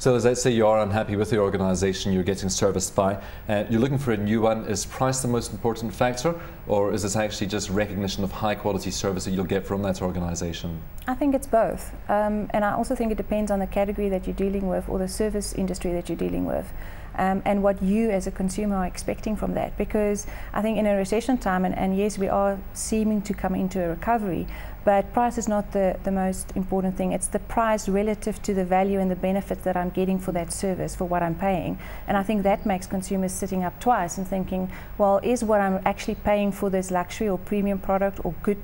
So let's say you are unhappy with the organisation you're getting serviced by, you're looking for a new one. Is price the most important factor, or is this actually just recognition of high quality service that you'll get from that organisation? I think it's both, and I also think it depends on the category that you're dealing with or the service industry that you're dealing with. And what you as a consumer are expecting from that, because I think in a recession time, and yes, we are seeming to come into a recovery, but price is not the most important thing. It's the price relative to the value and the benefit that I'm getting for that service, for what I'm paying. And I think that makes consumers sitting up twice and thinking, well, is what I'm actually paying for this luxury or premium product or good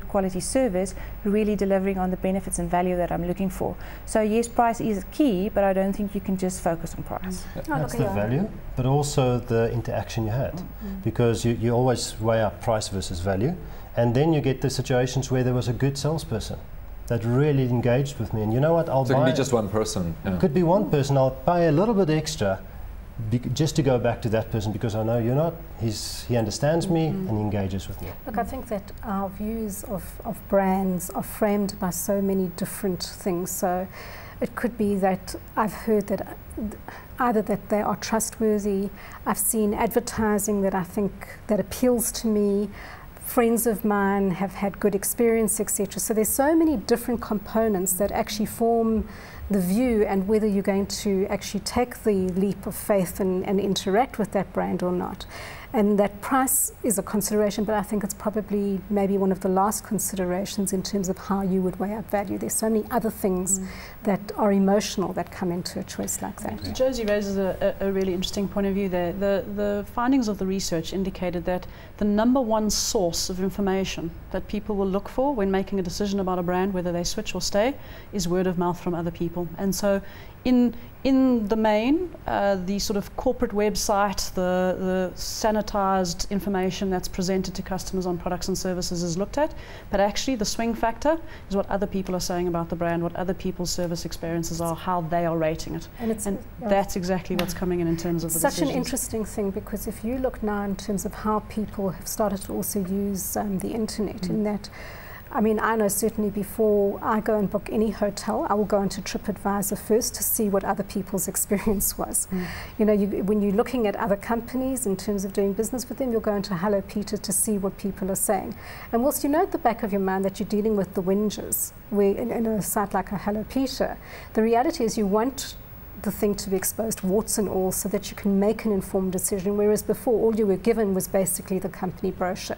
quality service really delivering on the benefits and value that I'm looking for? So yes, price is key, but I don't think you can just focus on price. That's the value, but also the interaction you had, because you always weigh up price versus value. And then you get the situations where there was a good salesperson that really engaged with me. And you know what, so it can be just one person. It could be one person. I'll pay a little bit extra just to go back to that person, because I know he understands me and he engages with me. Look, I think that our views of brands are framed by so many different things. So it could be that I've heard that either that they are trustworthy, I've seen advertising that I think that appeals to me, friends of mine have had good experience, etc. So there's so many different components that actually form the view and whether you're going to actually take the leap of faith and interact with that brand or not. And that price is a consideration, but I think it's probably maybe one of the last considerations in terms of how you would weigh up value. There's so many other things that are emotional that come into a choice like that. Josi raises a really interesting point of view there. The findings of the research indicated that the #1 source of information that people will look for when making a decision about a brand, whether they switch or stay, is word of mouth from other people. And so in the main, the sort of corporate website, the sanitized information that's presented to customers on products and services is looked at, but actually the swing factor is what other people are saying about the brand, what other people's service experiences are, how they are rating it. And that's exactly what's coming in terms of the decisions. Such an interesting thing, because if you look now in terms of how people have started to also use the internet, in that, I mean, I know certainly before I go and book any hotel, I will go into TripAdvisor first to see what other people's experience was. You know, when you're looking at other companies in terms of doing business with them, you'll go into Hello Peter to see what people are saying. And whilst you know at the back of your mind that you're dealing with the whingers, where in a site like a Hello Peter, the reality is you want the thing to be exposed, warts and all, so that you can make an informed decision, whereas before all you were given was basically the company brochure.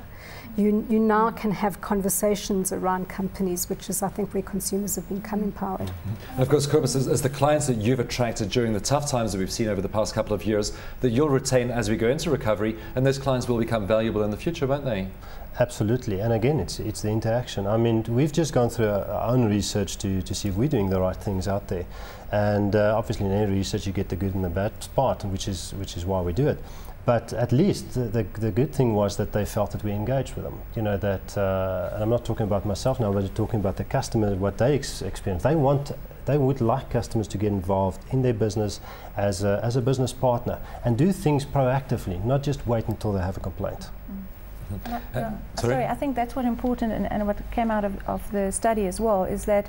You now can have conversations around companies, which is, I think, where consumers have become empowered. And of course, Cobus, as the clients that you've attracted during the tough times that we've seen over the past couple of years, that you'll retain as we go into recovery, and those clients will become valuable in the future, won't they? Absolutely, and again, it's the interaction. I mean, we've just gone through our own research to see if we're doing the right things out there, and obviously in any research you get the good and the bad part, which is why we do it. But at least the good thing was that they felt that we engaged with them. You know, that, and I'm not talking about myself now, but I'm talking about the customer, what they experience. They would like customers to get involved in their business as a business partner and do things proactively, not just wait until they have a complaint. Sorry, I think that's what's important, and what came out of the study as well is that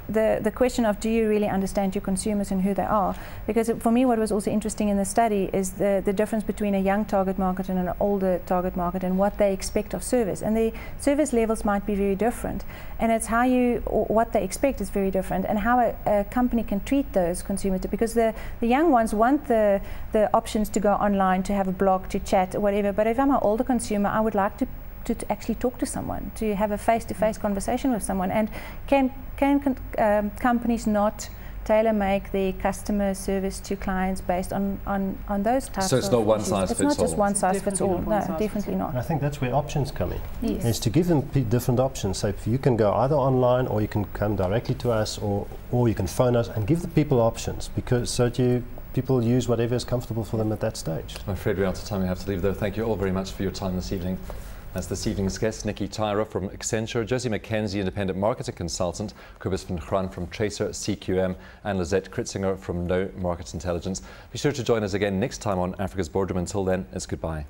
the question of, do you really understand your consumers and who they are? Because for me, what was also interesting in the study is the difference between a young target market and an older target market, and what they expect of service. And the service levels might be very different, and it's how or what they expect is very different, and how a company can treat those consumers. Because the young ones want the options to go online, to have a blog, to chat, or whatever. But if I'm an older consumer, I would like to actually talk to someone, to have a face-to-face conversation with someone. And can companies not tailor-make their customer service to clients based on those types of issues? So it's not one size fits all? It's not just one size fits all. No, definitely not. And I think that's where options come in. Yes. Is to give them different options. So if you can go either online, or you can come directly to us, or you can phone us, and give the people options, because so that people use whatever is comfortable for them at that stage. I'm afraid we're out of time. We have to leave there. Thank you all very much for your time this evening. As this evening's guests, Nikki Tyrer from Accenture, Josi McKenzie, Independent Marketing Consultant, Cobus van Graan from Tracer CQM, and Lizette Kritzinger from Know Market Intelligence. Be sure to join us again next time on Africa's Boardroom. Until then, it's goodbye.